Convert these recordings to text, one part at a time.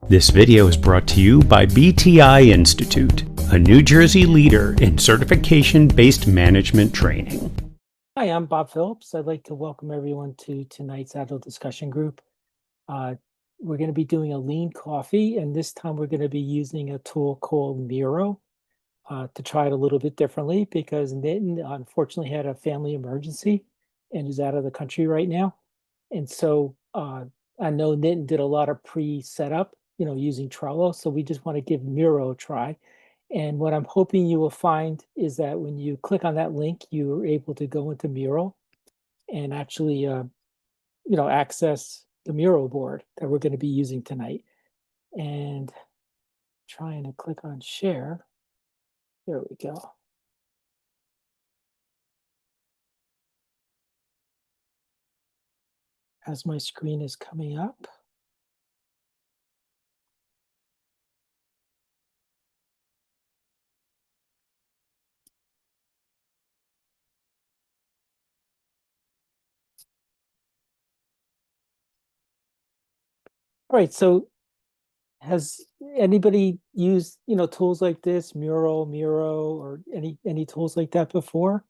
This video is brought to you by BTI Institute, a New Jersey leader in certification-based management training. Hi, I'm Bob Phillips. I'd like to welcome everyone to tonight's Agile discussion group. We're going to be doing a lean coffee, and this time we're going to be using a tool called Miro to try it a little bit differently because Nitin unfortunately had a family emergency and is out of the country right now. And so I know Nitin did a lot of pre-setup, using Trello. So we just want to give Miro a try. And what I'm hoping you will find is that when you click on that link, you're able to go into Miro and actually, access the Miro board that we're going to be using tonight. And trying to click on share. There we go. As my screen is coming up. All right, so has anybody used, tools like this, Miro, or any tools like that before?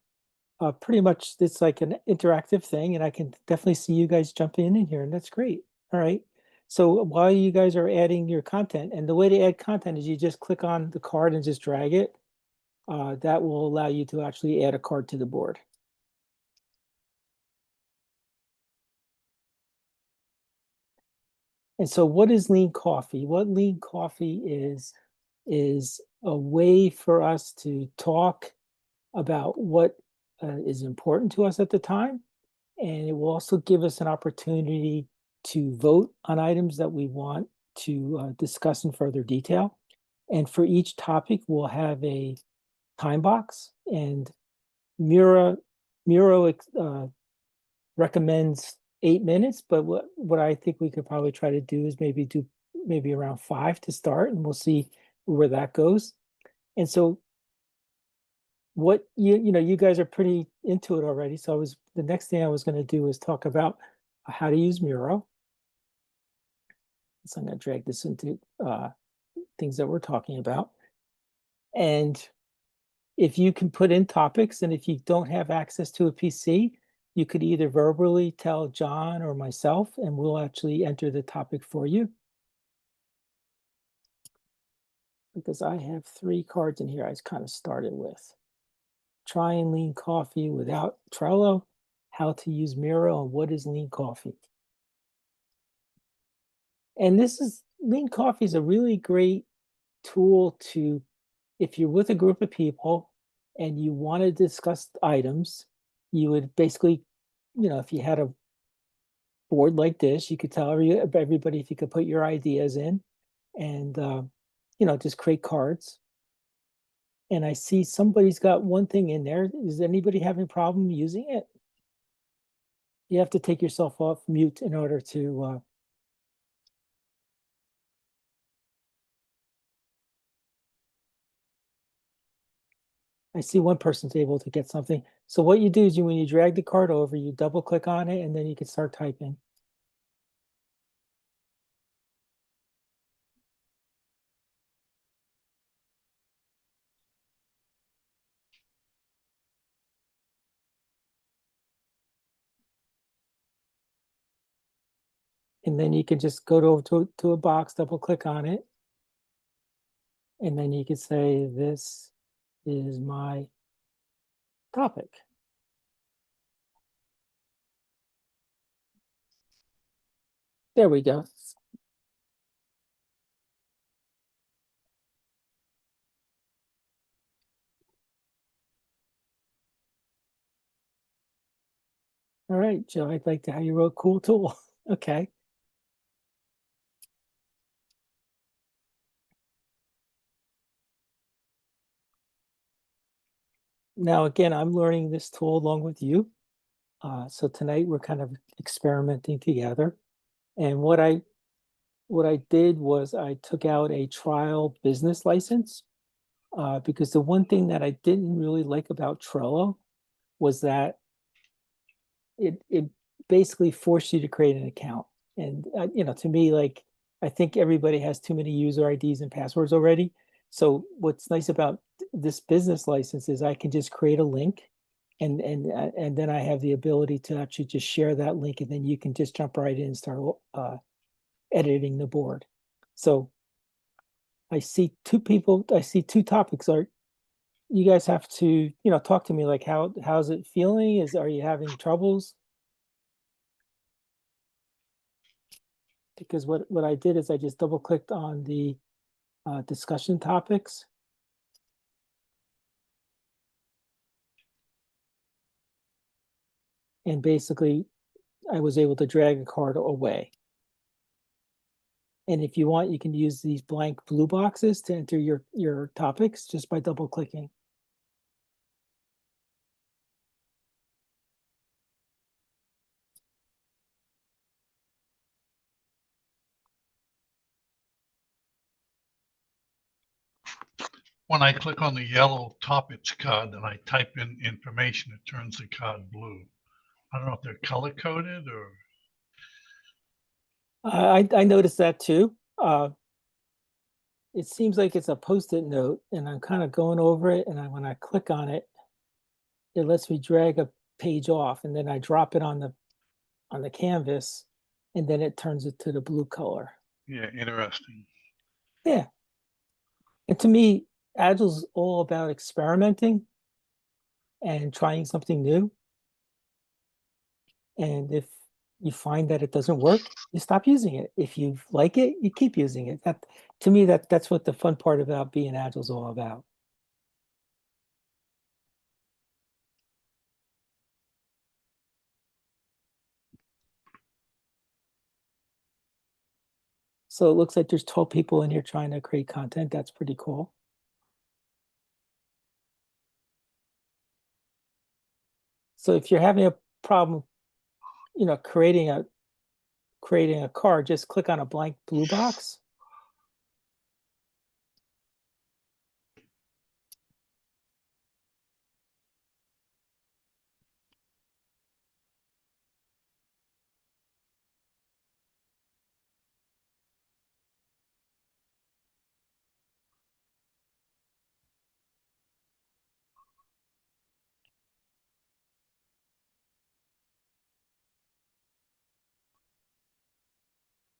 Pretty much it's like an interactive thing, and I can definitely see you guys jump in here, and that's great. All right. So while you guys are adding your content, and the way to add content is you just click on the card and just drag it. That will allow you to actually add a card to the board. And so what is lean coffee? What lean coffee is a way for us to talk about what is important to us at the time. And it will also give us an opportunity to vote on items that we want to discuss in further detail. And for each topic, we'll have a time box. And Miro recommends 8 minutes, but what I think we could probably try to do is maybe around 5 to start, and we'll see where that goes. And so what you guys are pretty into it already. So the next thing I was going to do is talk about how to use Miro. So I'm going to drag this into things that we're talking about. And if you can put in topics, and if you don't have access to a PC, you could either verbally tell John or myself, and we'll actually enter the topic for you. Because I have 3 cards in here I kind of started with. Try and lean coffee without Trello, how to use Miro, and what is lean coffee. And lean coffee is a really great tool to, if you're with a group of people and you want to discuss items, you would basically, if you had a board like this, you could tell everybody if you could put your ideas in and, just create cards. And I see somebody's got one thing in there. Is anybody having a problem using it? You have to take yourself off mute in order to I see one person's able to get something. So what you do is when you drag the card over, you double click on it, and then you can start typing. And then you can just go to a box, double click on it. And then you can say, this is my topic. There we go. All right, Joe, I'd like to how you wrote cool tool. Okay. Now, again, I'm learning this tool along with you. So tonight we're kind of experimenting together. And what I did was I took out a trial business license because the one thing that I didn't really like about Trello was that it basically forced you to create an account. And, to me, like, I think everybody has too many user IDs and passwords already. So what's nice about this business license is I can just create a link and then I have the ability to actually just share that link, and then you can just jump right in and start editing the board. So I see two topics. Are you guys have to, talk to me like how's it feeling? Are you having troubles? Because what I did is I just double clicked on the discussion topics. And basically I was able to drag a card away. And if you want, you can use these blank blue boxes to enter your topics just by double clicking. When I click on the yellow topics card and I type in information, it turns the card blue. I don't know if they're color coded or. I noticed that too. It seems like it's a post-it note, and I'm kind of going over it, and when I click on it, it lets me drag a page off, and then I drop it on the canvas, and then it turns it to the blue color. Yeah, interesting. Yeah. And to me, Agile's all about experimenting and trying something new. And if you find that it doesn't work, you stop using it. If you like it, you keep using it. That, to me, that's what the fun part about being Agile is all about. So it looks like there's 12 people in here trying to create content. That's pretty cool. So if you're having a problem, creating a card, just click on a blank blue box.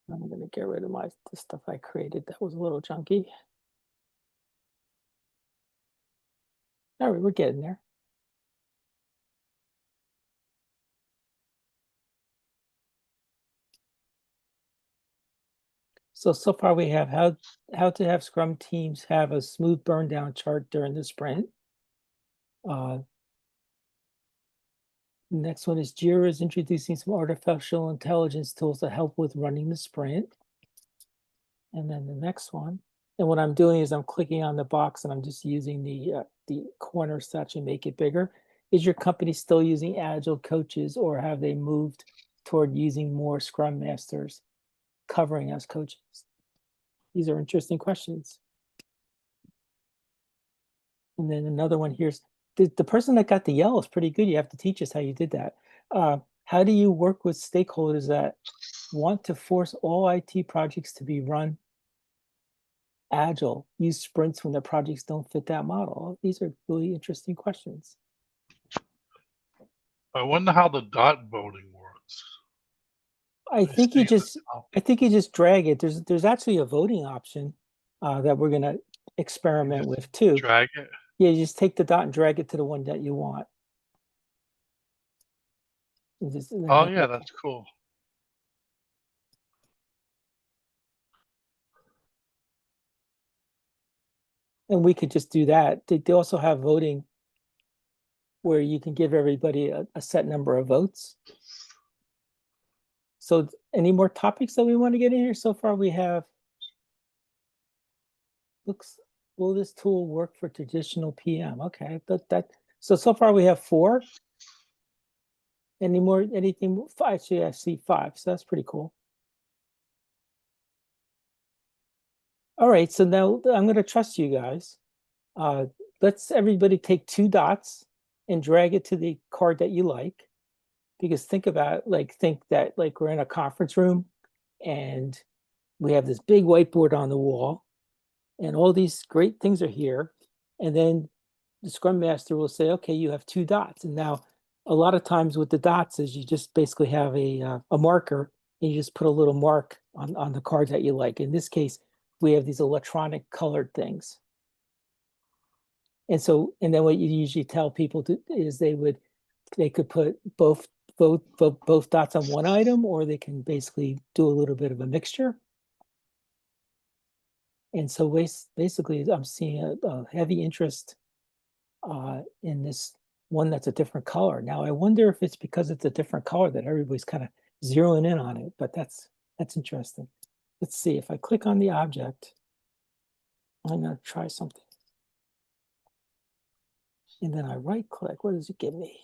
I'm going to get rid of the stuff I created that was a little junky. All right, we're getting there. So far we have how to have Scrum teams have a smooth burn down chart during the sprint. Next one is Jira is introducing some artificial intelligence tools to help with running the sprint. And then the next one, and what I'm doing is I'm clicking on the box and I'm just using the corners to actually make it bigger. Is your company still using Agile coaches, or have they moved toward using more Scrum Masters covering as coaches? These are interesting questions. And then another one here's the person that got the yellow is pretty good. You have to teach us how you did that. How do you work with stakeholders that want to force all IT projects to be run Agile, use sprints when the projects don't fit that model? These are really interesting questions. I wonder how the dot voting works. I think you just drag it. There's actually a voting option that we're gonna experiment with too. Drag it. Yeah, you just take the dot and drag it to the one that you want. Oh yeah, that's cool. And we could just do that. They also have voting where you can give everybody a set number of votes. So any more topics that we want to get in here? So far we have, will this tool work for traditional PM? Okay, so far we have 4. Anything? Actually, I see 5, so that's pretty cool. All right, so now I'm going to trust you guys. Let's everybody take 2 dots and drag it to the card that you like. Because think that like we're in a conference room and we have this big whiteboard on the wall, and all these great things are here. And then the Scrum Master will say, okay, you have 2 dots. And now a lot of times with the dots is you just basically have a marker, and you just put a little mark on the card that you like. In this case, we have these electronic colored things. And so, and then what you usually tell people is they could put both dots on one item, or they can basically do a little bit of a mixture. And so basically, I'm seeing a heavy interest in this one that's a different color. Now, I wonder if it's because it's a different color that everybody's kind of zeroing in on it, but that's interesting. Let's see, if I click on the object, I'm going to try something. And then I right click, what does it give me?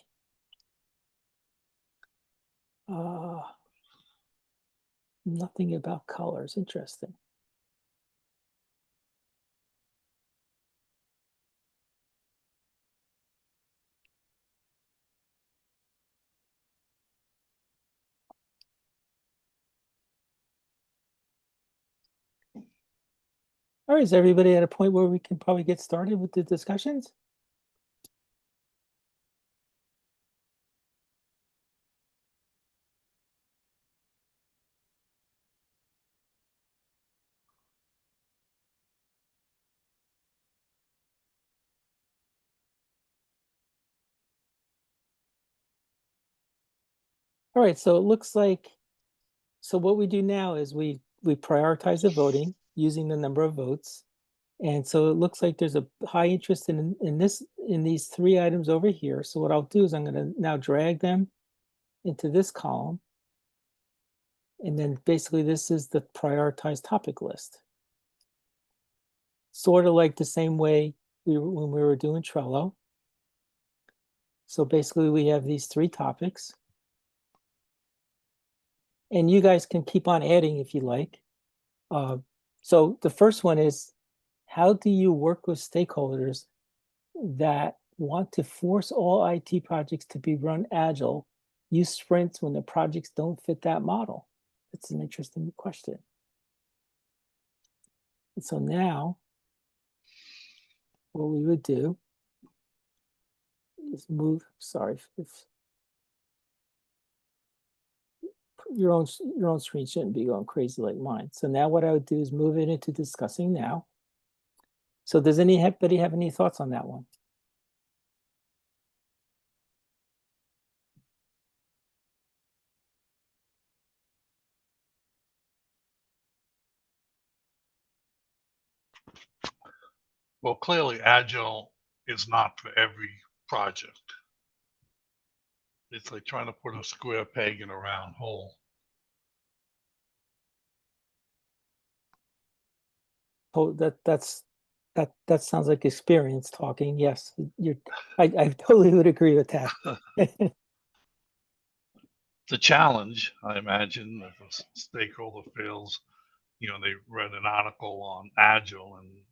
Nothing about colors, interesting. All right, is everybody at a point where we can probably get started with the discussions? All right, so it looks like, so what we do now is we prioritize the voting using the number of votes. And so it looks like there's a high interest in these 3 items over here. So what I'll do is I'm going to now drag them into this column. And then basically this is the prioritized topic list. Sort of like the same way when we were doing Trello. So basically we have these 3 topics. And you guys can keep on adding if you like. So the first one is, how do you work with stakeholders that want to force all IT projects to be run agile, use sprints when the projects don't fit that model? That's an interesting question. And so now, what we would do is move, sorry, if your own screen shouldn't be going crazy like mine. So now what I would do is move it into discussing now. So does anybody have any thoughts on that one? Well, clearly Agile is not for every project. It's like trying to put a square peg in a round hole. Oh, that sounds like experience talking. Yes, I totally would agree with that. It's a challenge, I imagine, if a stakeholder feels, they read an article on Agile and it's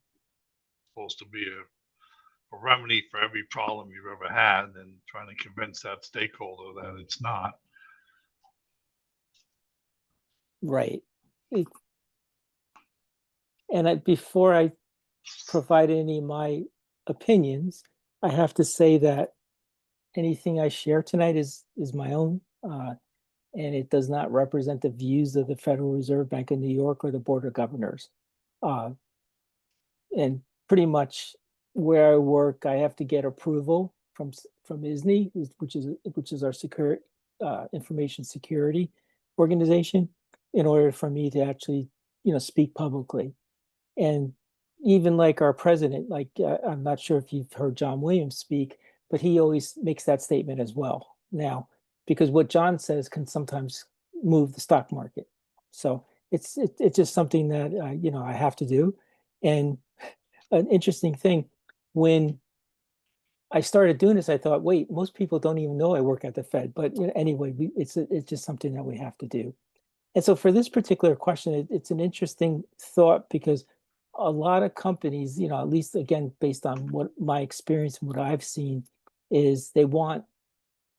supposed to be a remedy for every problem you've ever had, and trying to convince that stakeholder that it's not. Right. And before I provide any of my opinions, I have to say that anything I share tonight is my own, and it does not represent the views of the Federal Reserve Bank of New York or the Board of Governors. And pretty much where I work, I have to get approval from ISNI, which is our information security organization, in order for me to actually speak publicly. And even like our president, like I'm not sure if you've heard John Williams speak, but he always makes that statement as well now, because what John says can sometimes move the stock market. So it's just something that I have to do. And an interesting thing, when I started doing this, I thought, wait, most people don't even know I work at the Fed. But anyway, it's just something that we have to do. And so for this particular question, it's an interesting thought, because a lot of companies, at least again, based on what my experience and what I've seen, is they want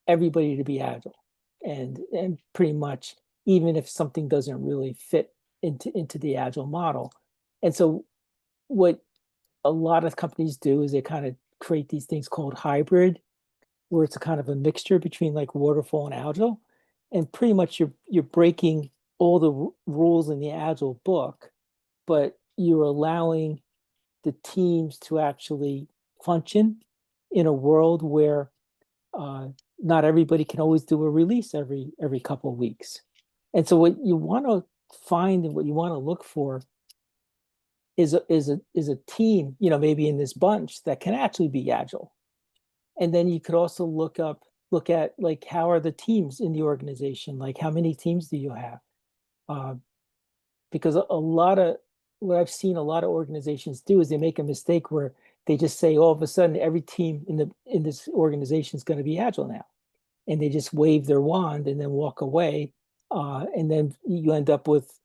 everybody to be agile. And pretty much, even if something doesn't really fit into the agile model. And so what a lot of companies do is they kind of create these things called hybrid, where it's a kind of a mixture between like waterfall and agile. And pretty much you're breaking all the rules in the agile book, but you're allowing the teams to actually function in a world where not everybody can always do a release every couple of weeks. And so what you want to find and what you want to look for is a team, maybe in this bunch that can actually be agile. And then you could also look at like, how are the teams in the organization? Like, how many teams do you have? Because a lot of what I've seen a lot of organizations do is they make a mistake where they just say all of a sudden every team in this organization is going to be agile now, and they just wave their wand and then walk away, and then you end up with,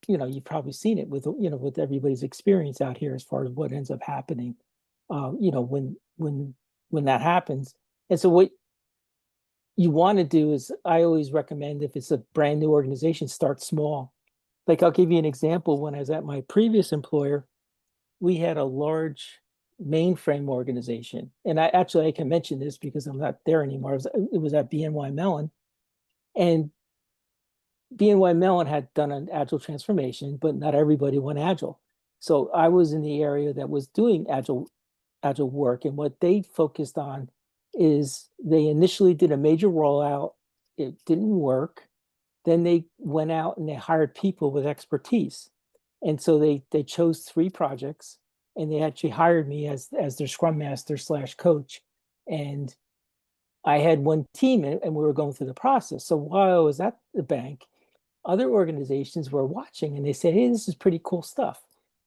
you've probably seen it with everybody's experience out here as far as what ends up happening, when that happens. And so what you want to do is, I always recommend, if it's a brand new organization, start small. Like, I'll give you an example. When I was at my previous employer, we had a large mainframe organization. And I can mention this because I'm not there anymore. It was at BNY Mellon. And BNY Mellon had done an agile transformation, but not everybody went agile. So I was in the area that was doing agile work. And what they focused on is, they initially did a major rollout. It didn't work. Then they went out and they hired people with expertise. And so they chose 3 projects, and they actually hired me as their scrum master / coach. And I had one team, and we were going through the process. So while I was at the bank, other organizations were watching, and they said, hey, this is pretty cool stuff.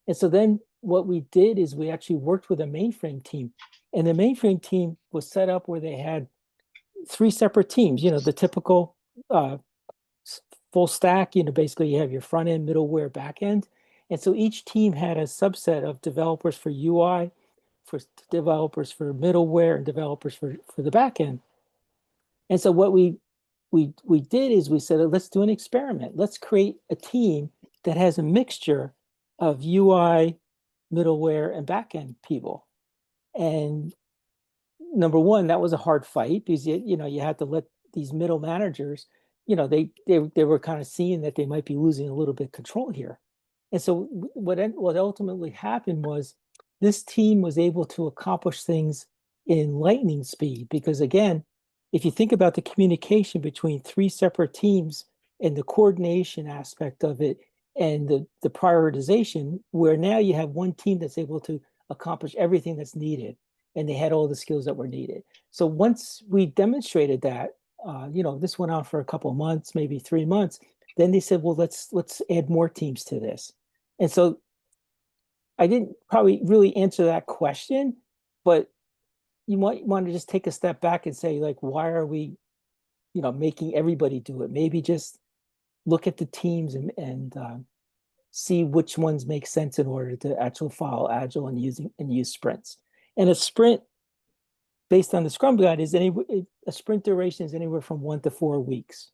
And so then what we did is we actually worked with a mainframe team. And the mainframe team was set up where they had 3 separate teams, the typical full stack, basically you have your front end, middleware, back end. And so each team had a subset of developers for UI, for developers for middleware, and developers for the back end. And so what we did is we said, let's do an experiment. Let's create a team that has a mixture of UI, middleware, and back end people. And number one, that was a hard fight, because you had to let these middle managers, they were kind of seeing that they might be losing a little bit of control here. And so what ultimately happened was, this team was able to accomplish things in lightning speed, because again, if you think about the communication between 3 separate teams and the coordination aspect of it, and the prioritization, where now you have one team that's able to accomplish everything that's needed, and they had all the skills that were needed. So once we demonstrated that, this went on for a couple of months, maybe 3 months. Then they said, well, let's add more teams to this. And so I didn't probably really answer that question, but you might want to just take a step back and say, like, why are we, making everybody do it? Maybe just look at the teams and see which ones make sense in order to actually follow agile and use sprints. And a sprint, based on the Scrum Guide, a sprint duration is anywhere from 1 to 4 weeks.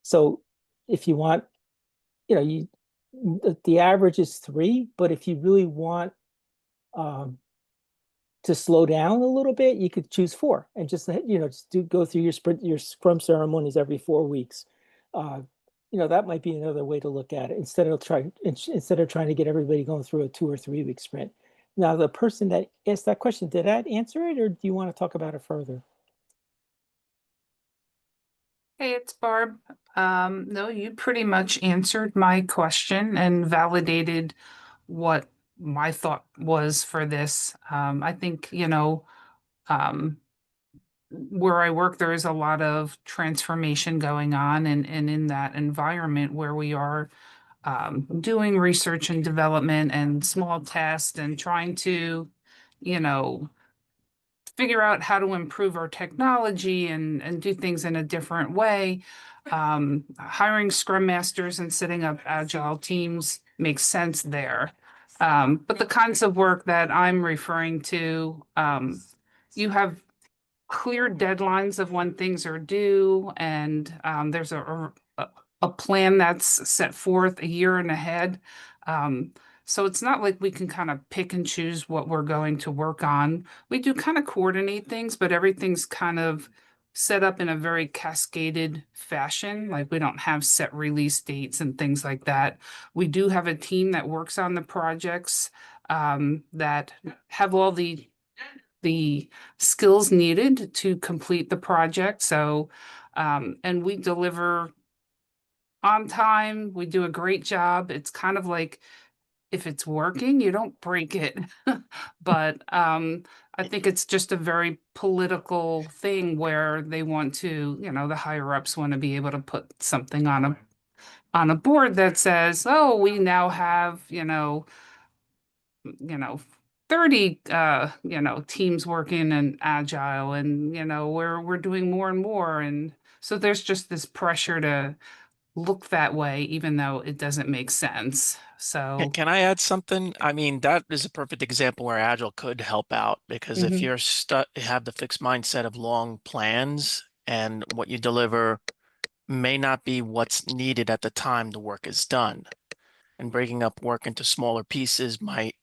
So if you want, the average is 3, but if you really want to slow down a little bit, you could choose 4 and just go through your Scrum ceremonies every 4 weeks. That might be another way to look at it, instead of trying to get everybody going through a 2 or 3 week sprint. Now, the person that asked that question, did that answer it, or do you want to talk about it further? Hey, it's Barb. No, you pretty much answered my question and validated what my thought was for this. I think, where I work, there is a lot of transformation going on, and in that environment where we are doing research and development and small tests and trying to, figure out how to improve our technology and do things in a different way. Hiring Scrum Masters and setting up agile teams makes sense there. But the kinds of work that I'm referring to, you have clear deadlines of when things are due, and there's a a plan that's set forth a year and ahead. So it's not like we can kind of pick and choose what we're going to work on. We do kind of coordinate things, but everything's kind of set up in a very cascaded fashion. Like we don't have set release dates and things like that. We do have a team that works on the projects that have all the skills needed to complete the project. So, and we deliver on time. We do a great job. It's kind of like if it's working, you don't break it. But I think it's just a very political thing where they want to, the higher ups want to be able to put something on a board that says, oh, we now have, you know 30 teams working in agile, and we're doing more and more, and so there's just this pressure to look that way even though it doesn't make sense. So Can I add something? I mean, that is a perfect example where Agile could help out, because if Mhm. you're stuck, have the fixed mindset of long plans, and what you deliver may not be what's needed at the time the work is done. And breaking up work into smaller pieces might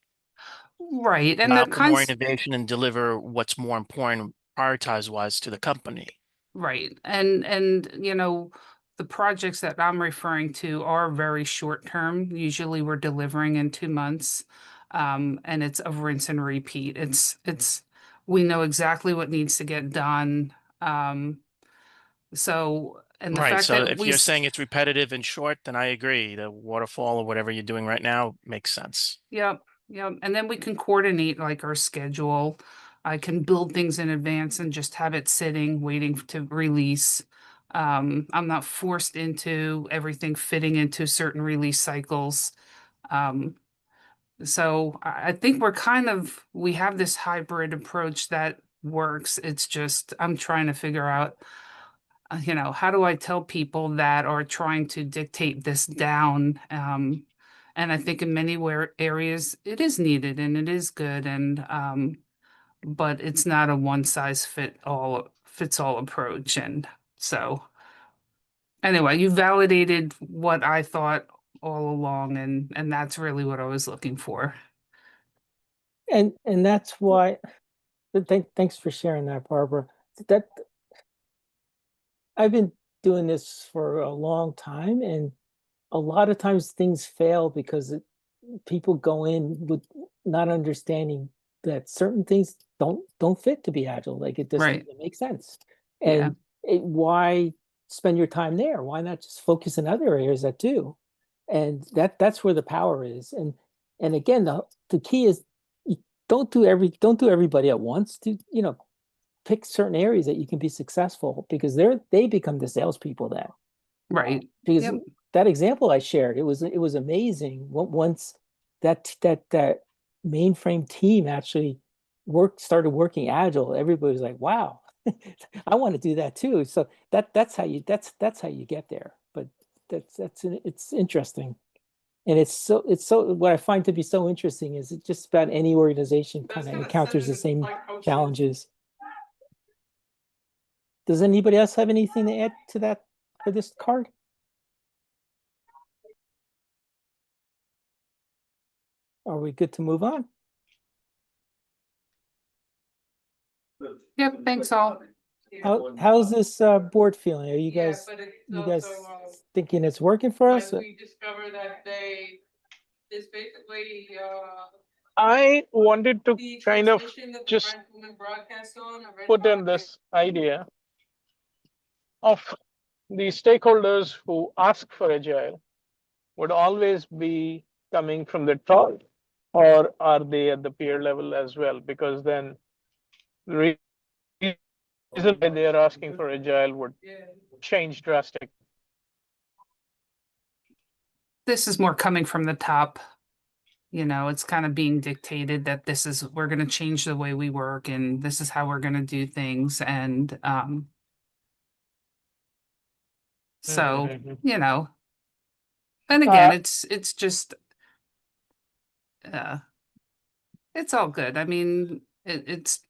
right, and allow the for more kinds innovation and deliver what's more important prioritize wise to the company. right, and the projects that I'm referring to are very short term. Usually we're delivering in 2 months, and it's a rinse and repeat. It's we know exactly what needs to get done. So, and the Right. fact So that if you're saying it's repetitive and short, then I agree. The waterfall or whatever you're doing right now makes sense. Yep, yep. And then we can coordinate like our schedule. I can build things in advance and just have it sitting, waiting to release. I'm not forced into everything fitting into certain release cycles. Um, so I think we have this hybrid approach that works. It's just, I'm trying to figure out, how do I tell people that are trying to dictate this down? And I think in many areas it is needed and it is good, and but it's not a one size fits all approach. And so anyway, you validated what I thought all along, and that's really what I was looking for. And that's why. Thanks for sharing that, Barbara. That I've been doing this for a long time, and a lot of times things fail because people go in with not understanding that certain things don't fit to be agile. Like it just Right. doesn't make sense. Yeah. And why spend your time there? Why not just focus in other areas that do? And that's where the power is. And again, the key is you don't do everybody at once. Pick certain areas that you can be successful, because they become the salespeople then. Right. Because Yep. that example I shared, it was amazing. Once that mainframe team actually started working agile, everybody was like, "Wow, I want to do that too." So that's how you get there. But it's interesting, and it's so what I find to be so interesting is it just about any organization kind of encounters the same challenges. Does anybody else have anything to add to that for this card? Are we good to move on? Yep. Thanks all. How's this board feeling? Are you guys thinking it's working for us? We discover that it's basically I wanted to the kind of transmission that the just Franklin broadcast on a red put in pocket. this idea of the stakeholders who ask for agile would always be coming from the top, or are they at the peer level as well? Because then the reason why they are asking for agile would change drastically. This is more coming from the top. It's kind of being dictated that we're going to change the way we work, and this is how we're going to do things. And so, Mhm. and again, it's just, it's all good. I mean, it's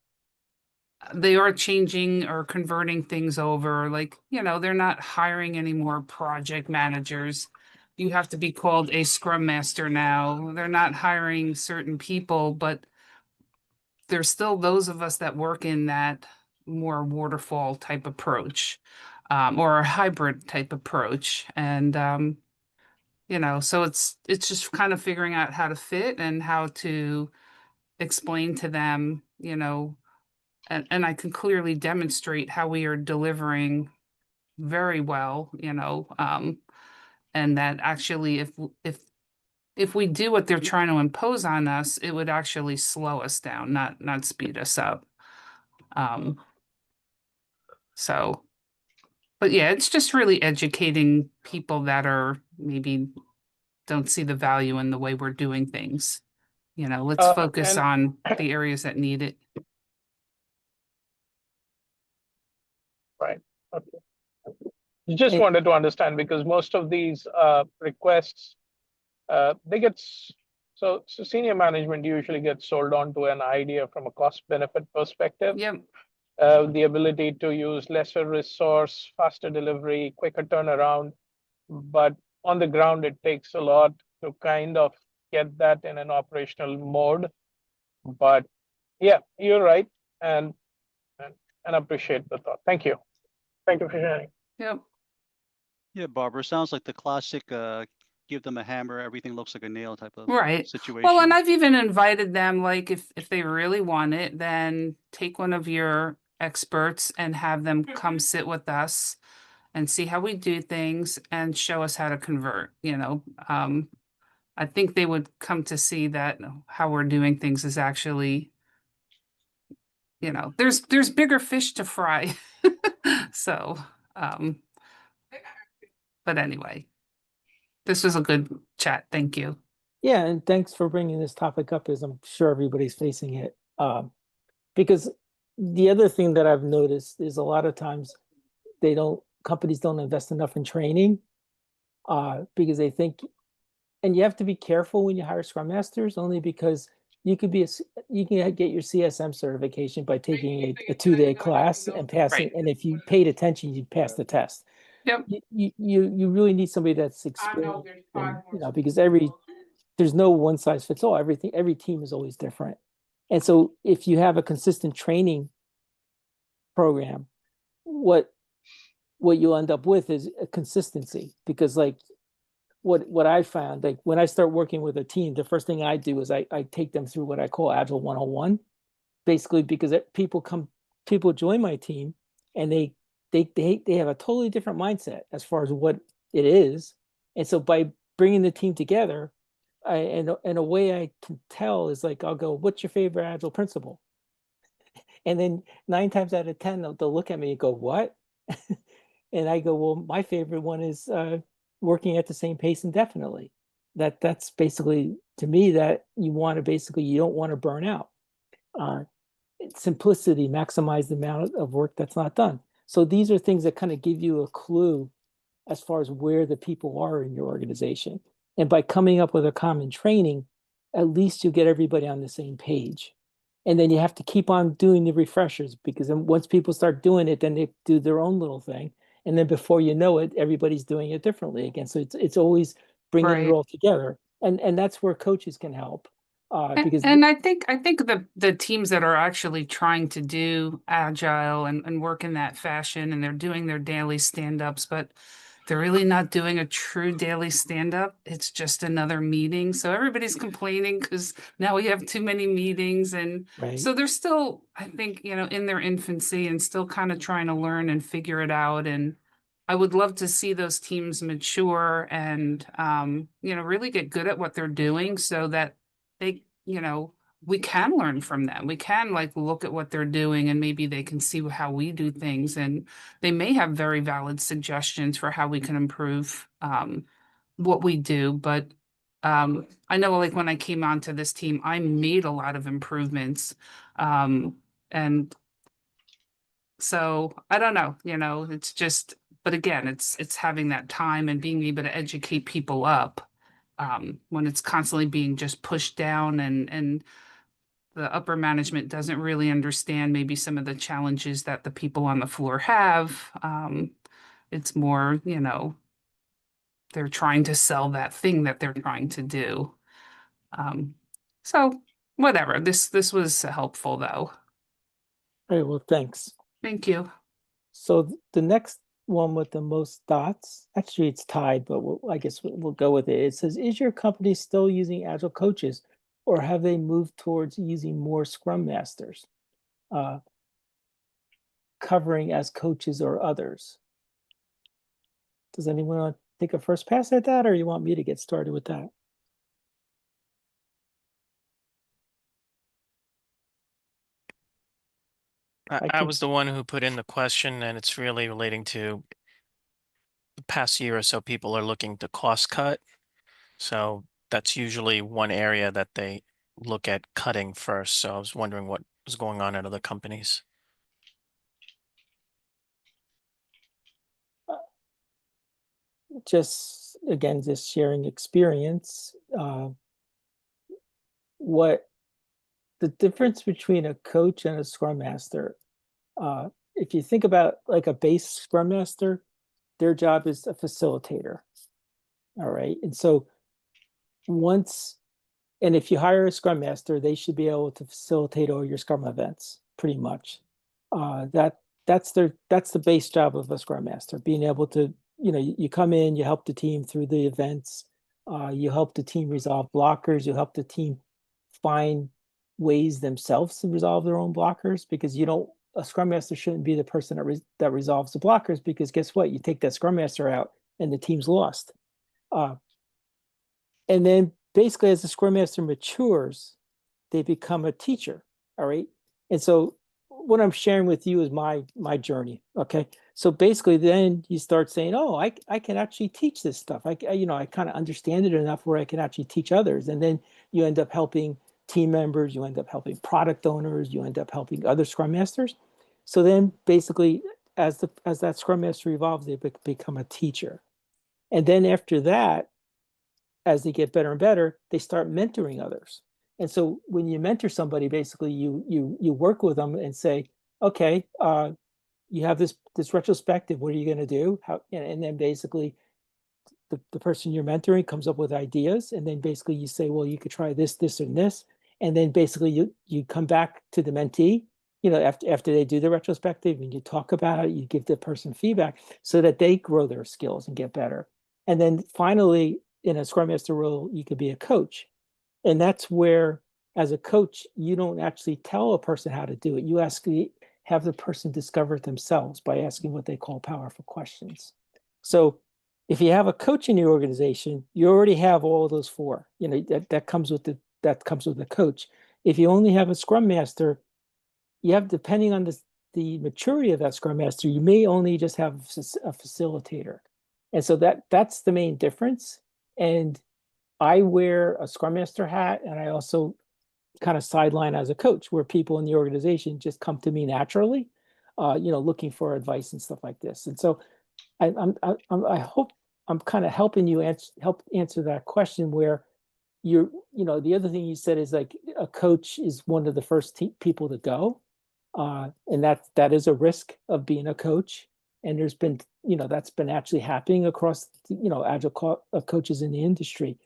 they are changing or converting things over. Like, they're not hiring any more project managers. You have to be called a scrum master now. They're not hiring certain people, but there's still those of us that work in that more waterfall type approach, or a hybrid type approach. And, so it's just kind of figuring out how to fit and how to explain to them, and I can clearly demonstrate how we are delivering very well, and that actually if we do what they're trying to impose on us, it would actually slow us down, not speed us up. So, but yeah, it's just really educating people that are maybe don't see the value in the way we're doing things. Let's focus And on the areas that need it. right. Okay. Just And- wanted to understand because most of these requests, they get so senior management usually gets sold on to an idea from a cost benefit perspective. Yep. The ability to use lesser resource, faster delivery, quicker turnaround. But on the ground, it takes a lot to kind of get that in an operational mode. But yeah, you're right. And appreciate the thought. Thank you. Thank you for sharing. Yep. Yeah, Barbara, sounds like the classic give them a hammer, everything looks like a nail type of Right. situation. Well, and I've even invited them, like if they really want it, then take one of your experts and have them come sit with us and see how we do things and show us how to convert, I think they would come to see that how we're doing things is actually, there's bigger fish to fry. So, but anyway, this was a good chat. Thank you. Yeah, and thanks for bringing this topic up, as I'm sure everybody's facing it. Because the other thing that I've noticed is a lot of times companies don't invest enough in training, because they think, and you have to be careful when you hire Scrum Masters, only because you can get your CSM certification by taking a 2-day class and passing, Right. and if you paid attention, you'd pass the test. Yep. You really need somebody that's experienced, and, because there's no one size fits all. Every team is always different. And so if you have a consistent training program, what you'll end up with is a consistency, because like what I found, like when I start working with a team, the first thing I do is I take them through what I call Agile 101, basically because people join my team and they have a totally different mindset as far as what it is. And so by bringing the team together, and a way I can tell is like, I'll go, what's your favorite Agile principle? And then 9 times out of 10, they'll look at me and go, what? And I go, well, my favorite one is working at the same pace indefinitely. That's basically, to me, that you don't want to burn out. Simplicity, maximize the amount of work that's not done. So these are things that kind of give you a clue as far as where the people are in your organization. And by coming up with a common training, at least you get everybody on the same page. And then you have to keep on doing the refreshers, because then once people start doing it, then they do their own little thing. And then before you know it, everybody's doing it differently again. So it's always bringing Right. it all together. And that's where coaches can help. Because And I think the teams that are actually trying to do agile and work in that fashion, and they're doing their daily stand-ups, but they're really not doing a true daily stand-up. It's just another meeting. So everybody's complaining because now we have too many meetings. And right. so they're still, I think, in their infancy and still kind of trying to learn and figure it out. And I would love to see those teams mature and, really get good at what they're doing so that they, we can learn from them. We can look at what they're doing and maybe they can see how we do things. And they may have very valid suggestions for how we can improve what we do. But I know when I came onto this team, I made a lot of improvements. And so I don't know, it's just, but again, it's having that time and being able to educate people up when it's constantly being just pushed down and the upper management doesn't really understand maybe some of the challenges that the people on the floor have. It's more, you know, they're trying to sell that thing that they're trying to do. So whatever, this was helpful though. All right, well, thanks. Thank you. So the next one with the most dots, actually it's tied, but I guess we'll go with it. It says, is your company still using Agile coaches, or have they moved towards using more Scrum Masters, covering as coaches or others? Does anyone want to take a first pass at that, or you want me to get started with that? I was the one who put in the question, and it's really relating to the past year or so. People are looking to cost cut. So that's usually one area that they look at cutting first. So I was wondering what was going on at other companies. Just again, just sharing experience. What the difference between a coach and a Scrum Master, if you think about like a base Scrum Master, their job is a facilitator. All right. And so and if you hire a Scrum Master, they should be able to facilitate all your Scrum events, pretty much. That's the base job of a Scrum Master, being able to, you know, you come in, you help the team through the events, you help the team resolve blockers, you help the team find ways themselves to resolve their own blockers, because a Scrum Master shouldn't be the person that resolves the blockers, because guess what? You take that Scrum Master out and the team's lost. And then basically as the Scrum Master matures, they become a teacher, all right? And so what I'm sharing with you is my journey, okay? So basically then you start saying, oh, I can actually teach this stuff. I kind of understand it enough where I can actually teach others. And then you end up helping team members, you end up helping product owners, you end up helping other Scrum Masters. So then basically as that Scrum Master evolves, they become a teacher. And then after that, as they get better and better, they start mentoring others. And so when you mentor somebody, basically you work with them and say, okay, you have this retrospective, what are you going to do? And then basically the person you're mentoring comes up with ideas, and then basically you say, well, you could try this, this, and this. And then basically you come back to the mentee, you know, after they do the retrospective, and you talk about it, you give the person feedback so that they grow their skills and get better. And then finally, in a Scrum Master role, you could be a coach. And that's where, as a coach, you don't actually tell a person how to do it. You have the person discover it themselves by asking what they call powerful questions. So if you have a coach in your organization, you already have all of those four. You know, that comes with the coach. If you only have a Scrum Master, you have, depending on the maturity of that Scrum Master, you may only just have a facilitator. And so that's the main difference. And I wear a Scrum Master hat, and I also kind of sideline as a coach, where people in the organization just come to me naturally, looking for advice and stuff like this. And so I hope I'm kind of helping you answer that question, where the other thing you said is like a coach is one of the first people to go. And that is a risk of being a coach. And there's been, that's been actually happening across, Agile coaches in the industry.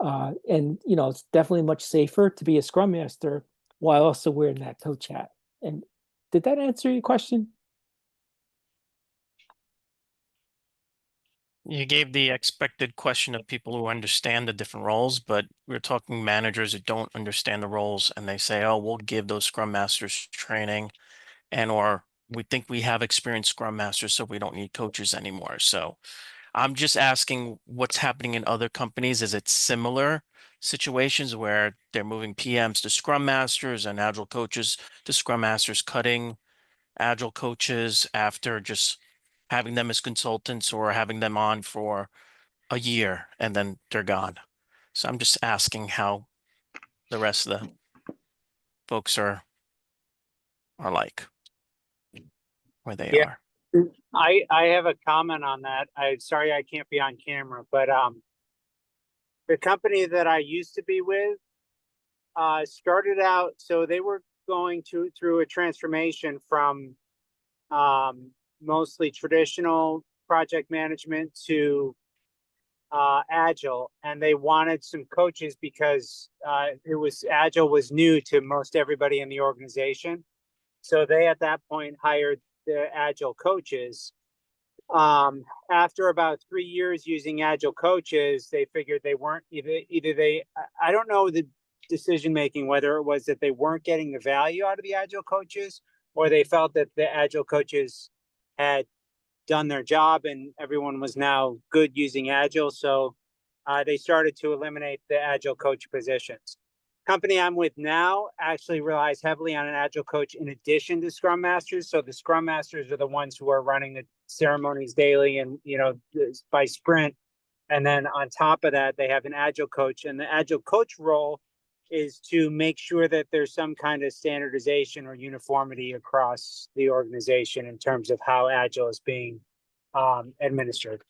And it's definitely much safer to be a Scrum Master while also wearing that coach hat. And did that answer your question? You gave the expected question of people who understand the different roles, but we're talking managers who don't understand the roles, and they say, oh, we'll give those Scrum Masters training, or we think we have experienced Scrum Masters, so we don't need coaches anymore. So I'm just asking what's happening in other companies. Is it similar situations where they're moving PMs to Scrum Masters and Agile coaches to Scrum Masters, cutting Agile coaches after just having them as consultants or having them on for a year and then they're gone? So I'm just asking how the rest of the folks are like, where they Yeah. are. I have a comment on that. Sorry I can't be on camera, but the company that I used to be with, started out, so they were going through a transformation from mostly traditional project management to Agile, and they wanted some coaches because Agile was new to most everybody in the organization. So they at that point hired the Agile coaches. After about 3 years using Agile coaches, they figured they weren't I don't know the decision making, whether it was that they weren't getting the value out of the Agile coaches, or they felt that the Agile coaches had done their job and everyone was now good using Agile. So they started to eliminate the Agile coach positions. Company I'm with now actually relies heavily on an Agile coach in addition to Scrum Masters. So the Scrum Masters are the ones who are running the ceremonies daily and, by sprint. And then on top of that, they have an Agile coach, and the Agile coach role is to make sure that there's some kind of standardization or uniformity across the organization in terms of how Agile is being administered.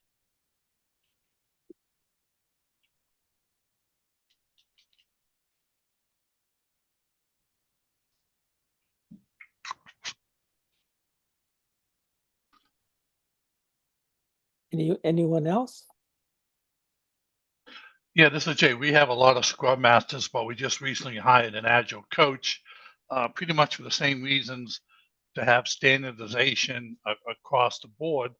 Anyone else? Yeah, this is Jay. We have a lot of Scrum Masters, but we just recently hired an Agile coach, pretty much for the same reasons, to have standardization across the board,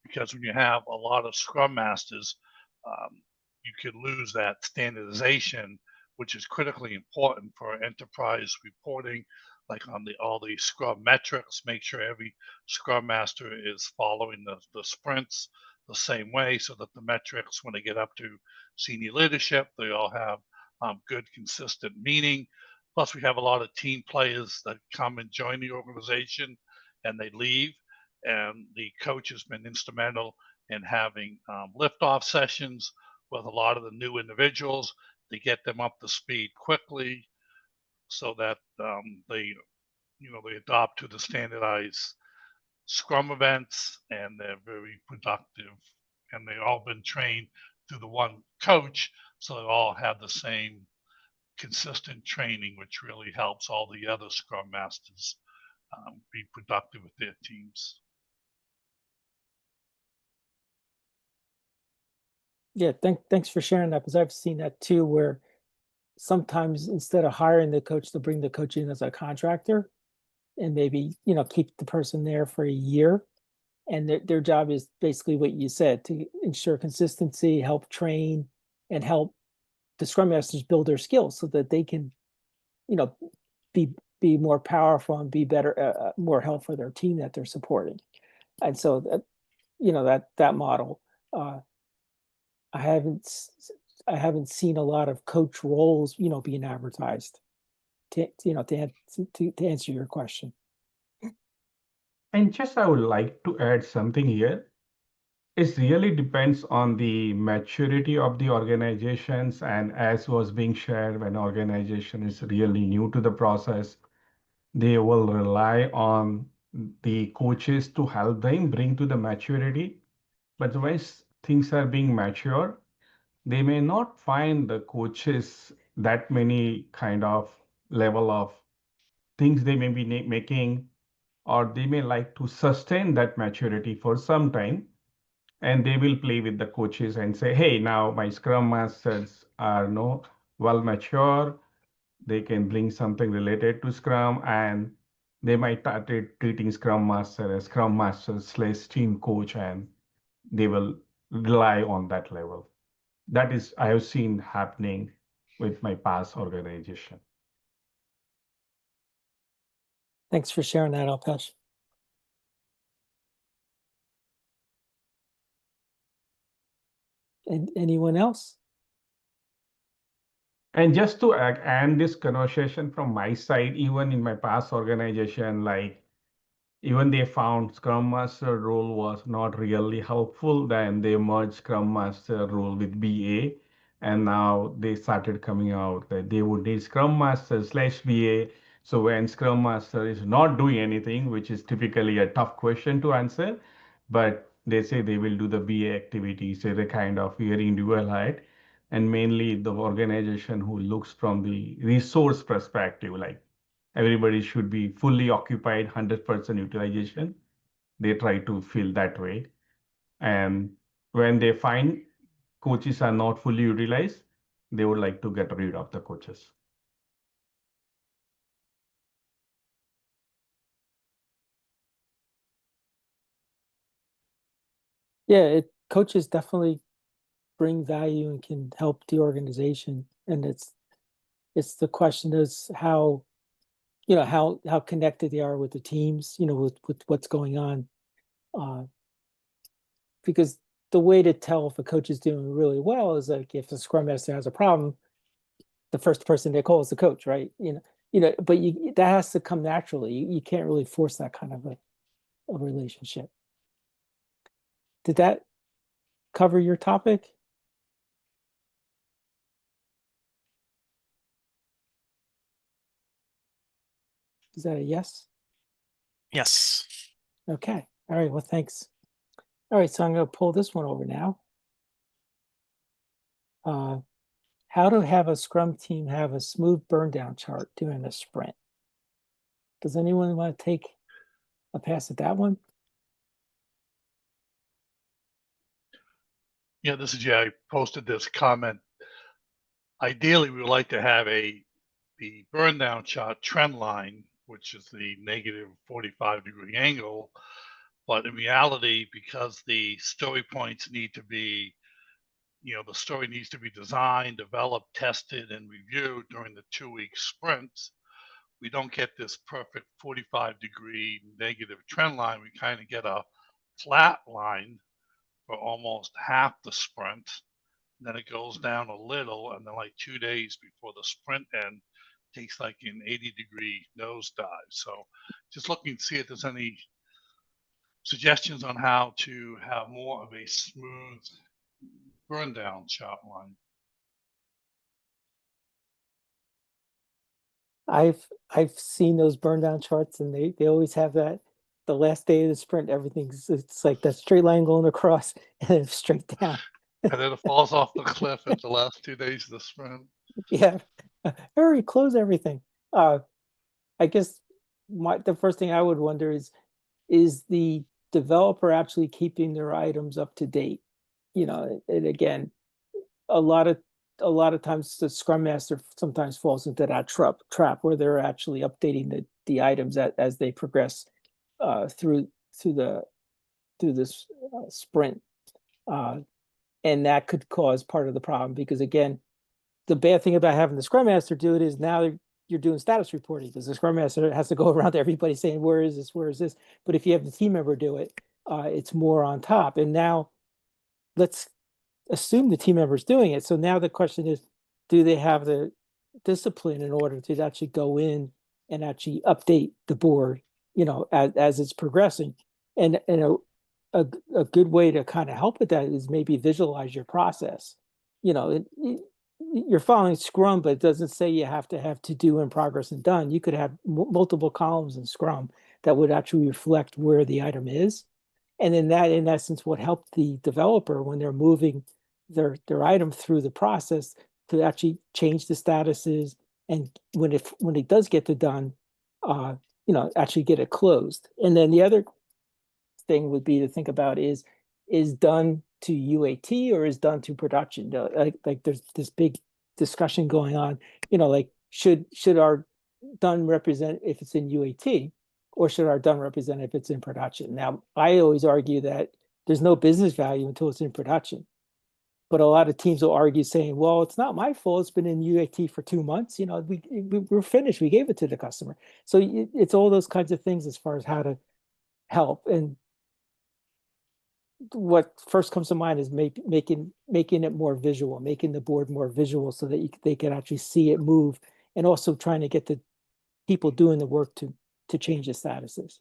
because when you have a lot of Scrum Masters, you could lose that standardization, which is critically important for enterprise reporting, like on all the Scrum metrics. Make sure every Scrum Master is following the sprints the same way, so that the metrics, when they get up to senior leadership, they all have good, consistent meaning. Plus, we have a lot of team players that come and join the organization and they leave. And the coach has been instrumental in having liftoff sessions with a lot of the new individuals to get them up to speed quickly, so that they adopt to the standardized Scrum events, and they're very productive. And they've all been trained through the one coach, so they all have the same consistent training, which really helps all the other Scrum Masters be productive with their teams. Yeah, thanks for sharing that, because I've seen that too, where sometimes instead of hiring the coach, to bring the coach in as a contractor and maybe, keep the person there for a year. And their job is basically what you said, to ensure consistency, help train, and help the Scrum Masters build their skills so that they can, be more powerful and be better, more help for their team that they're supporting. And so that model, I haven't seen a lot of coach roles, being advertised. To answer your question. And just I would like to add something here. It really depends on the maturity of the organizations, and as was being shared, when organization is really new to the process, they will rely on the coaches to help them bring to the maturity. But when things are being mature, they may not find the coaches that many kind of level of things they may be making, or they may like to sustain that maturity for some time, and they will play with the coaches and say, hey, now my Scrum Masters are well mature, they can bring something related to Scrum, and they might start treating Scrum Master as Scrum Master / team coach, and they will rely on that level. That is, I have seen happening with my past organization. Thanks for sharing that, Alpesh. And anyone else? And just to end this conversation from my side, even in my past organization, like even they found Scrum Master role was not really helpful, then they merged Scrum Master role with BA. And now they started coming out that they would need Scrum Master / BA. So when Scrum Master is not doing anything, which is typically a tough question to answer, but they say they will do the BA activities, so they kind of very individual height. and mainly the organization who looks from the resource perspective, like everybody should be fully occupied, 100% utilization. They try to feel that way. And when they find coaches are not fully utilized, they would like to get rid of the coaches. Yeah, coaches definitely bring value and can help the organization. And it's the question is how, how connected they are with the teams, with what's going on. Because the way to tell if a coach is doing really well is like if the scrum master has a problem, the first person they call is the coach, right? But that has to come naturally. You can't really force that kind of a relationship. Did that cover your topic? Is that a yes? Yes. Okay. All right. Well, thanks. All right. So I'm going to pull this one over now. How to have a scrum team have a smooth burn down chart during the sprint. Does anyone want to take a pass at that one? Yeah, this is Jay. I posted this comment. Ideally, we would like to have the burn down chart trend line, which is the negative 45-degree angle. But in reality, because the story points need to be, the story needs to be designed, developed, tested, and reviewed during the 2-week sprints, we don't get this perfect 45-degree negative trend line. We kind of get a flat line for almost half the sprint. And then it goes down a little, and then like 2 days before the sprint end, takes like an 80-degree nosedive. So just looking to see if there's any suggestions on how to have more of a smooth burn down chart line. I've seen those burn down charts, and they always have that the last day of the sprint, it's like that straight line going across and then straight down. And then it falls off the cliff at the last 2 days of the sprint. Yeah. Hurry, close everything. I guess the first thing I would wonder is the developer actually keeping their items up to date? And again, a lot of times the scrum master sometimes falls into that trap where they're actually updating the items as they progress through this sprint, and that could cause part of the problem, because again, the bad thing about having the scrum master do it is now you're doing status reporting, because the scrum master has to go around to everybody saying, where is this? But if you have the team member do it, it's more on top. And now let's assume the team member's doing it. So now the question is, do they have the discipline in order to actually go in and actually update the board, as it's progressing? And a good way to kind of help with that is maybe visualize your process. You're following Scrum, but it doesn't say you have to have to do, in progress, and done. You could have multiple columns in Scrum that would actually reflect where the item is. And then that, in essence, would help the developer when they're moving their item through the process to actually change the statuses. And when it does get to done, actually get it closed. And then the other thing would be to think about is done to UAT or is done to production. Like there's this big discussion going on, like should our done represent if it's in UAT, or should our done represent if it's in production? Now, I always argue that there's no business value until it's in production. But a lot of teams will argue saying, well, it's not my fault. It's been in UAT for 2 months. We're finished. We gave it to the customer. So it's all those kinds of things as far as how to help. And what first comes to mind is making it more visual, making the board more visual so that they can actually see it move, and also trying to get the people doing the work to change the statuses.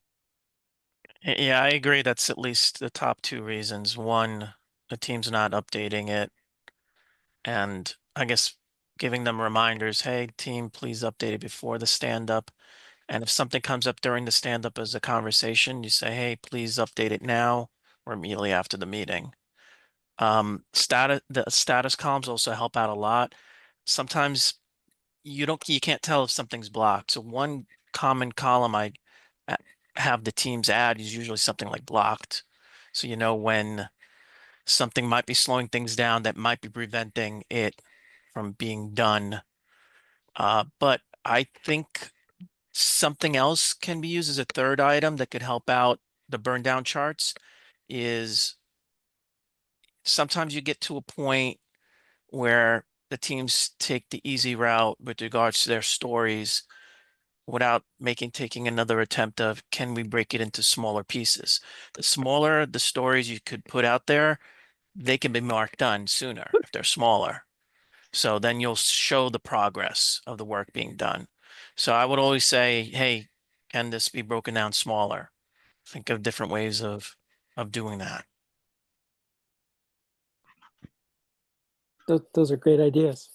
Yeah, I agree. That's at least the top two reasons. One, the team's not updating it. And I guess giving them reminders, hey, team, please update it before the stand-up. And if something comes up during the stand-up as a conversation, you say, hey, please update it now or immediately after the meeting. The status columns also help out a lot. Sometimes you can't tell if something's blocked. So one common column I have the teams add is usually something like blocked. So you know when something might be slowing things down that might be preventing it from being done. But I think something else can be used as a third item that could help out the burn down charts is sometimes you get to a point where the teams take the easy route with regards to their stories without taking another attempt of can we break it into smaller pieces. The smaller the stories you could put out there, they can be marked done sooner if they're smaller. So then you'll show the progress of the work being done. So I would always say, hey, can this be broken down smaller? Think of different ways of doing that. Those are great ideas.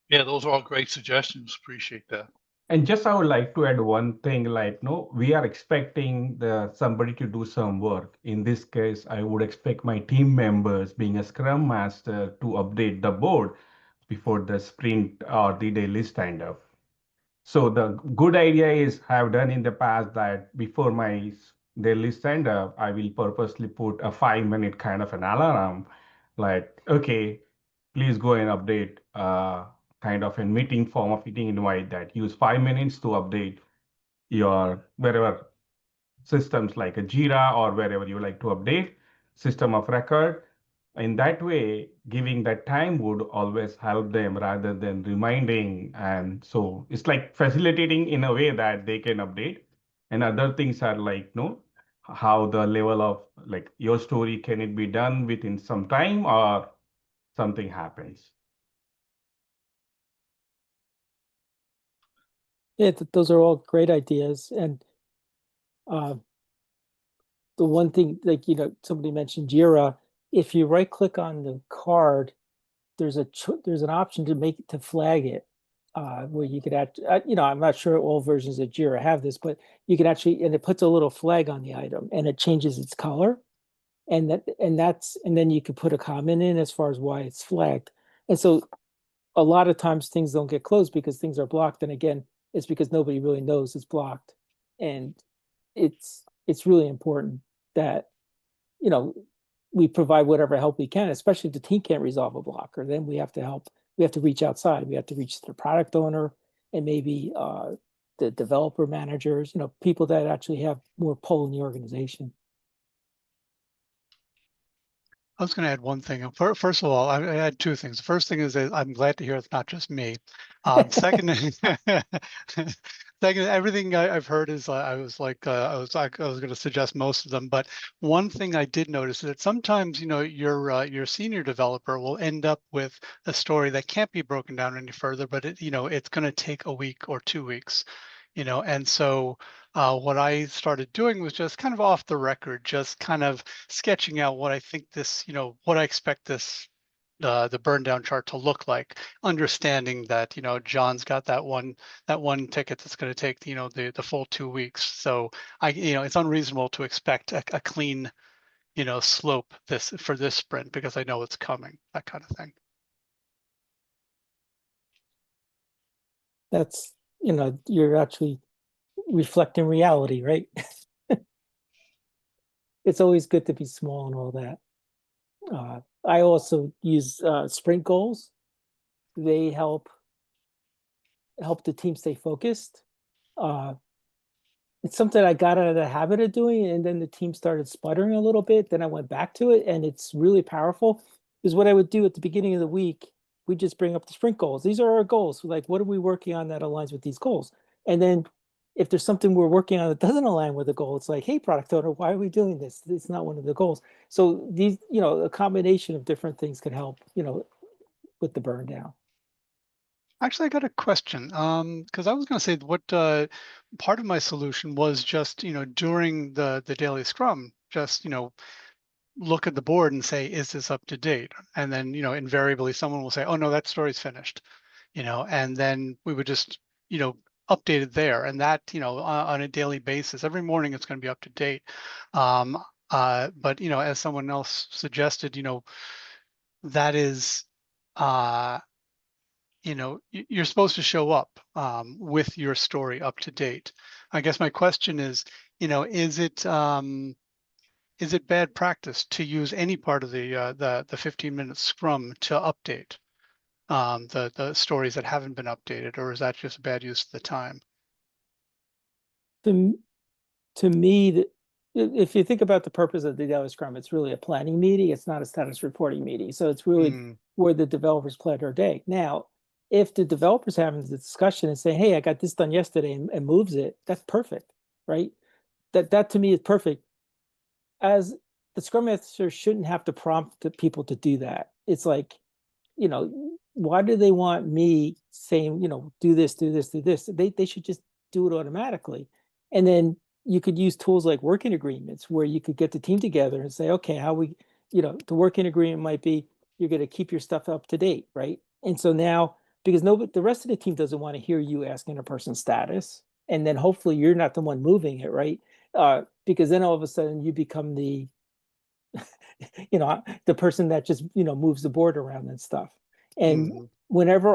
Yeah, those are all great suggestions. Appreciate that. And just I would like to add one thing, like, no, we are expecting somebody to do some work. In this case, I would expect my team members, being a Scrum Master, to update the board before the sprint or the daily stand-up. So the good idea is have done in the past that before my daily stand-up, I will purposely put a 5-minute kind of an alarm, like, okay, please go and update kind of a meeting form of meeting invite that use 5 minutes to update your wherever systems like a Jira or wherever you like to update system of record. In that way, giving that time would always help them rather than reminding. And so it's like facilitating in a way that they can update. And other things are like, no, how the level of like your story, can it be done within some time or something happens? Yeah, those are all great ideas. And the one thing, like, somebody mentioned Jira. If you right click on the card, there's an option to flag it, where you could add, I'm not sure all versions of Jira have this, but you can actually, and it puts a little flag on the item and it changes its color. And then you could put a comment in as far as why it's flagged. And so a lot of times things don't get closed because things are blocked. And again, it's because nobody really knows it's blocked. And it's really important that, we provide whatever help we can, especially if the team can't resolve a blocker. Then we have to help. We have to reach outside. We have to reach the product owner and maybe the developer managers, people that actually have more pull in the organization. I was going to add one thing. First of all, I had two things. The first thing is that I'm glad to hear it's not just me. Second, second, everything I've heard is I was going to suggest most of them, but one thing I did notice is that sometimes your senior developer will end up with a story that can't be broken down any further, but it's going to take a week or 2 weeks. And so what I started doing was just kind of off the record, just kind of sketching out what I think what I expect the burn down chart to look like, understanding that, John's got that one ticket that's going to take, the full 2 weeks. So it's unreasonable to expect a clean, slope for this sprint because I know it's coming, that kind of thing. That's, you're actually reflecting reality, right? It's always good to be small and all that. I also use sprint goals. They help the team stay focused. It's something I got out of the habit of doing, and then the team started sputtering a little bit. Then I went back to it, and it's really powerful. Because what I would do at the beginning of the week, we just bring up the sprint goals. These are our goals. Like, what are we working on that aligns with these goals? And then if there's something we're working on that doesn't align with the goal, it's like, hey, product owner, why are we doing this? It's not one of the goals. So these, a combination of different things could help, with the burn down. Actually, I got a question because I was going to say what part of my solution was just during the daily scrum, just look at the board and say, is this up to date? And then invariably someone will say, oh no, that story's finished, and then we would just update it there, and that on a daily basis, every morning it's going to be up to date. But as someone else suggested, that is, you know, you're supposed to show up with your story up to date. I guess my question is, you know, is it bad practice to use any part of the 15-minute Scrum to update the stories that haven't been updated, or is that just a bad use of the time? To me, if you think about the purpose of the daily Scrum, it's really a planning meeting. It's not a status reporting meeting. So it's really where the developers plan their day. Now, if the developer's having the discussion and say, hey, I got this done yesterday and moves it, that's perfect, right? That to me is perfect. As the Scrum Master shouldn't have to prompt the people to do that. It's like, you know, why do they want me saying, you know, do this, do this, do this? They should just do it automatically. And then you could use tools like working agreements where you could get the team together and say, okay, how we, you know, the working agreement might be you're going to keep your stuff up to date, right? And so now, because nobody, the rest of the team doesn't want to hear you asking a person's status, and then hopefully you're not the one moving it, right? Because then all of a sudden you become the, you know, the person that just, you know, moves the board around and stuff. And whenever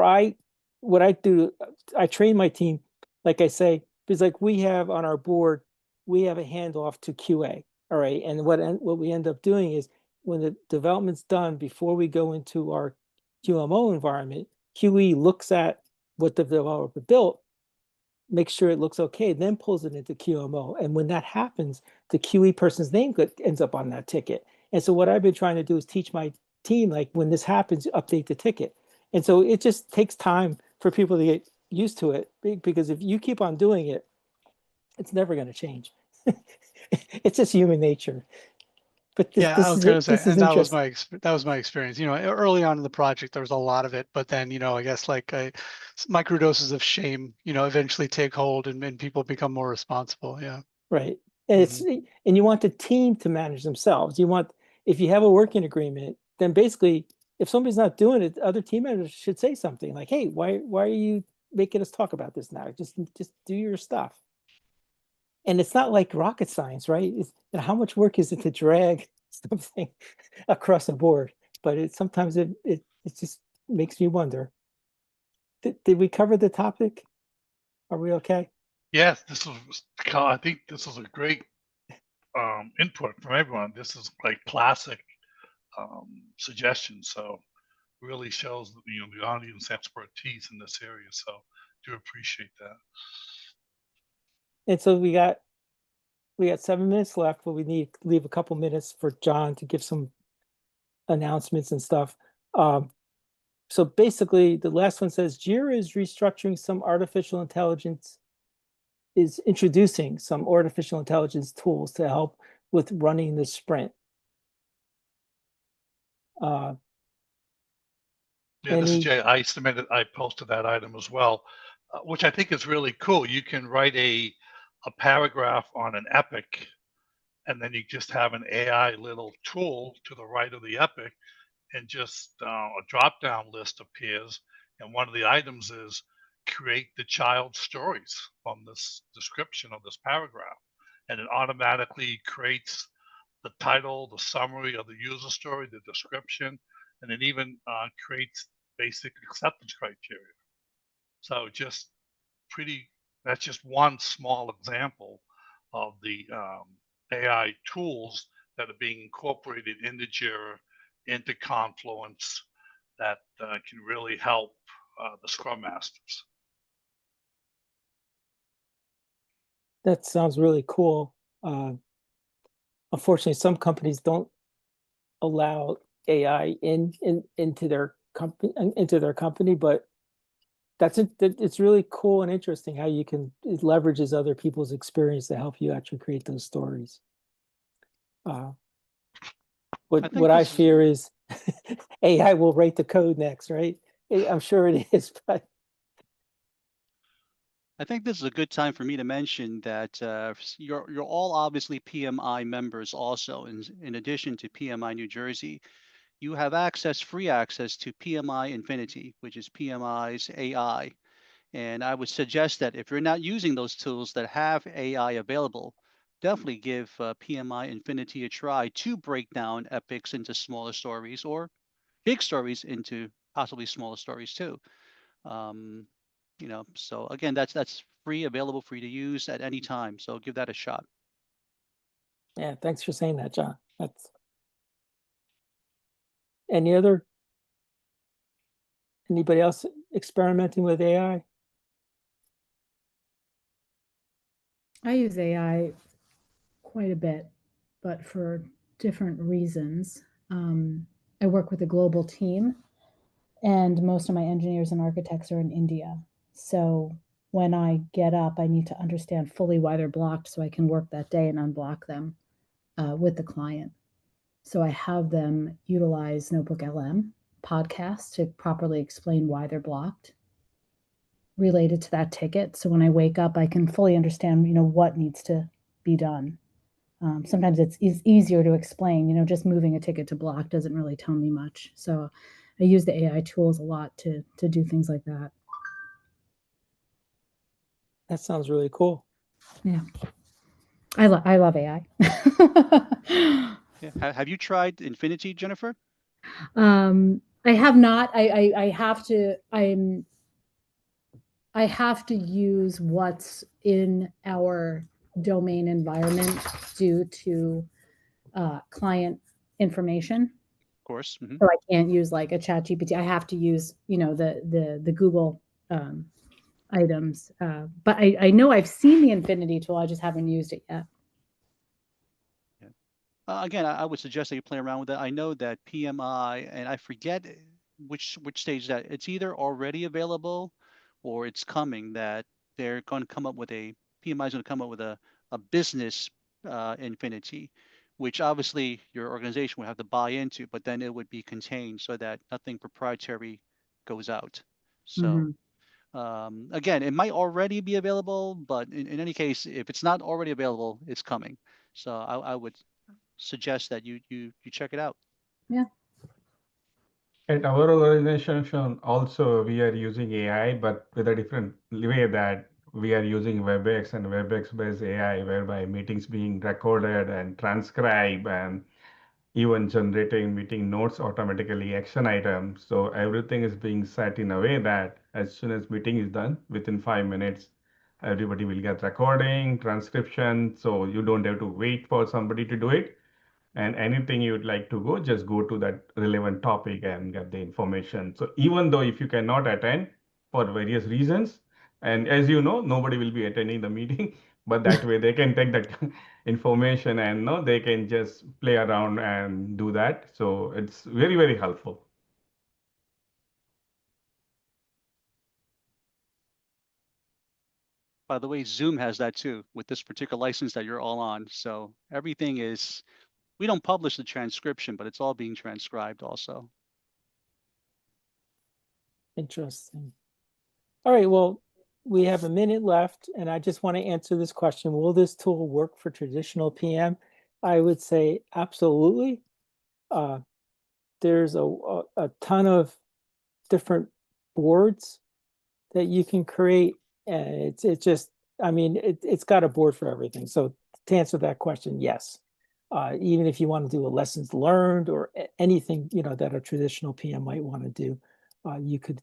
what I do, I train my team, like I say, because like we have on our board, we have a handoff to QA. All right. And what we end up doing is when the development's done, before we go into our QMO environment, QE looks at what the developer built, makes sure it looks okay, then pulls it into QMO. And when that happens, the QE person's name ends up on that ticket. And so what I've been trying to do is teach my team, like when this happens, update the ticket. And so it just takes time for people to get used to it, because if you keep on doing it, it's never going to change. It's just human nature. But Yeah, I was going to say, this is and that was interesting. my experience. You know, early on in the project, there was a lot of it, but then, you know, I guess like microdoses of shame, you know, eventually take hold and people become more responsible. Yeah. Right. And and you want the team to manage themselves. You want, if you have a working agreement, then basically if somebody's not doing it, other team members should say something like, hey, why are you making us talk about this now? Just do your stuff. And it's not like rocket science, right? It's, you know, how much work is it to drag something across a board? But sometimes it just makes me wonder. Did we cover the topic? Are we okay? Yes, I think this is a great input from everyone. This is like classic suggestions. So really shows you know the audience expertise in this area. So do appreciate that. And so we got 7 minutes left, but we need to leave a couple minutes for John to give some announcements and stuff. So basically, the last one says Jira is restructuring some artificial intelligence, is introducing some artificial intelligence tools to help with running the sprint. Yeah, this is Jay. I posted that item as well, which I think is really cool. You can write a paragraph on an epic, and then you just have an AI little tool to the right of the epic, and just a drop down list appears. And one of the items is create the child stories from this description of this paragraph. And it automatically creates the title, the summary of the user story, the description, and it even creates basic acceptance criteria. So just that's just one small example of the AI tools that are being incorporated into Jira, into Confluence, that can really help the Scrum Masters. That sounds really cool. Unfortunately, some companies don't allow AI into their company, but it's really cool and interesting how it leverages other people's experience to help you actually create those stories. What I fear is AI will write the code next, right? I'm sure it is, but I think this is a good time for me to mention that you're all obviously PMI members also. In addition to PMI New Jersey, you have free access to PMI Infinity, which is PMI's AI. And I would suggest that if you're not using those tools that have AI available, definitely give PMI Infinity a try to break down epics into smaller stories, or big stories into possibly smaller stories too. So again, that's free, available for you to use at any time. So give that a shot. Yeah, thanks for saying that, John. That's anybody else experimenting with AI? I use AI quite a bit, but for different reasons. I work with a global team, and most of my engineers and architects are in India. So when I get up, I need to understand fully why they're blocked so I can work that day and unblock them with the client. So I have them utilize Notebook LM podcasts to properly explain why they're blocked related to that ticket. So when I wake up, I can fully understand, what needs to be done. Sometimes it's easier to explain, just moving a ticket to block doesn't really tell me much. So I use the AI tools a lot to do things like that. That sounds really cool. Yeah. I love AI. Yeah. Have you tried Infinity, Jennifer? I have not. I have to. I have to use what's in our domain environment due to client information. Of course. Mm-hmm. So I can't use like a chat GPT. I have to use, the Google items. But I know I've seen the Infinity tool. I just haven't used it yet. Again, I would suggest that you play around with it. I know that PMI, and I forget which stage that it's either already available or it's coming, that they're going to come up with PMI is going to come up with a business Infinity, which obviously your organization would have to buy into, but then it would be contained so that nothing proprietary goes out. So again, it might already be available, but in any case, if it's not already available, it's coming. So I would suggest that you check it out. Yeah. At our organization also, we are using AI, but with a different way, that we are using WebEx and WebEx-based AI, whereby meetings being recorded and transcribed and even generating meeting notes automatically, action items. So everything is being set in a way that as soon as meeting is done, within 5 minutes, everybody will get recording, transcription. So you don't have to wait for somebody to do it. And anything you'd like to go, just go to that relevant topic and get the information. So even though if you cannot attend for various reasons, and as you know, nobody will be attending the meeting, but that way they can take that information and they can just play around and do that. So it's very, very helpful. By the way, Zoom has that too with this particular license that you're all on. So everything is, we don't publish the transcription, but it's all being transcribed also. Interesting. All right, well, we have a minute left, and I just want to answer this question. Will this tool work for traditional PM? I would say absolutely. There's a ton of different boards that you can create, and it's just, I mean, it's got a board for everything. So to answer that question, yes. Even if you want to do a lessons learned or anything, that a traditional PM might want to do, you could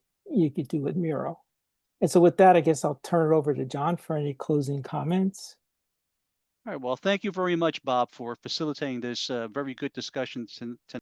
do with Miro. And so with that, I guess I'll turn it over to John for any closing comments. All right. Well, thank you very much, Bob, for facilitating this very good discussion tonight.